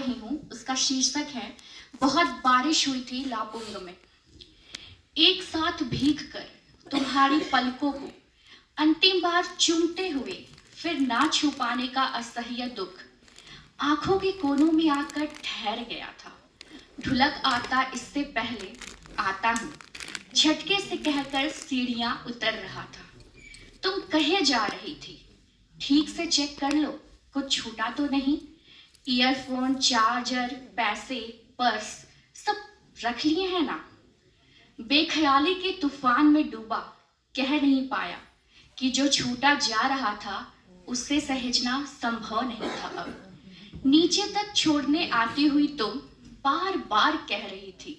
रही हूँ उसका शीर्षक है बहुत बारिश हुई थी लापुंग में। एक साथ भीग कर तुम्हारी पलकों को अंतिम बार चूमते हुए फिर ना छू पाने का असह्य दुख आंखों के कोनों में आकर ठहर गया था। ढुलक आता इससे पहले आता हूँ झटके से कहकर सीढ़ियां उतर रहा था। तुम कहे जा रही थी? ठीक से चेक कर लो, कुछ छूटा तो नहीं। ईयरफोन, चार्जर, पैसे, पर्स सब रख लिए हैं ना? बेख्याली के तूफान में डूबा कह नहीं पाया कि जो छूटा जा रहा था उससे सहेजना संभव नहीं था। अब नीचे तक छोड़ने आती हुई तुम बार बार कह रही थी,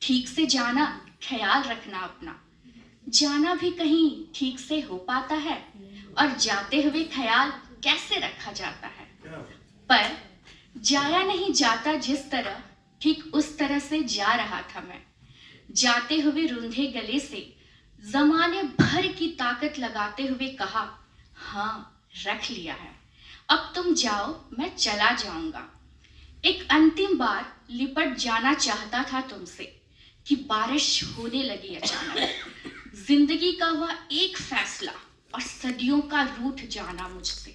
ठीक से जाना, ख्याल रखना अपना। जाना भी कहीं ठीक से हो पाता है और जाते हुए ख्याल कैसे रखा जाता है? पर जाया नहीं जाता जिस तरह, ठीक उस तरह से जा रहा था मैं। जाते हुए रुंधे गले से जमाने भर की ताकत लगाते हुए कहा, हाँ रख लिया है, अब तुम जाओ, मैं चला जाऊंगा। एक अंतिम बार लिपट जाना चाहता था तुमसे कि बारिश होने लगी अचानक। जिंदगी का वह एक फैसला और सदियों का रूठ जाना मुझसे।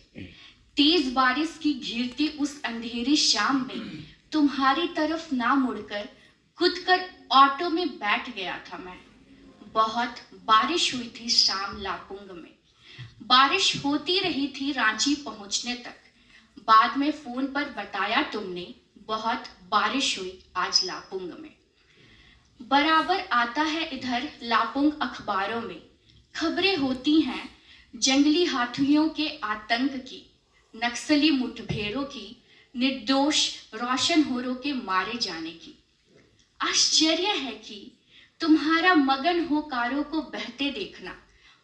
तेज बारिश की घिरती उस अंधेरी शाम में तुम्हारी तरफ ना मुड़कर खुद कर ऑटो में बैठ गया था मैं। बहुत बारिश हुई थी शाम लापुंग में। बारिश होती रही थी रांची पहुंचने तक। बाद में फोन पर बताया तुमने, बहुत बारिश हुई आज लापुंग में। बराबर आता है इधर लापुंग अखबारों में, खबरें होती हैं जंगली हाथियों के आतंक की, नक्सली मुठभेड़ों की, निर्दोष रोशन होरों के मारे जाने की। आश्चर्य है कि तुम्हारा मगन हो कारों को बहते देखना,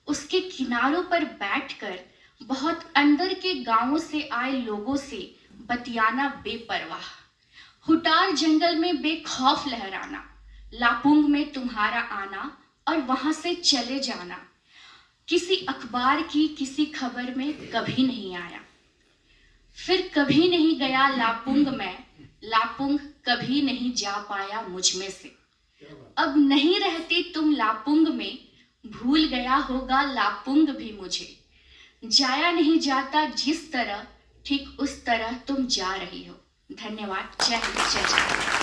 उसके किनारों पर बैठकर बहुत अंदर के गांवों से आए लोगों से बतियाना बेपरवाह, हुटार जंगल में बेखौफ लहराना, लापुंग में तुम्हारा आना और वहां से चले जाना किसी अखबार की किसी खबर में कभी नहीं आया। फिर कभी नहीं गया लापुंग में, लापुंग कभी नहीं जा पाया मुझ में से। अब नहीं रहती तुम लापुंग में, भूल गया होगा लापुंग भी मुझे। जाया नहीं जाता जिस तरह, ठीक उस तरह तुम जा रही हो। धन्यवाद। जय हिंद, जय जय।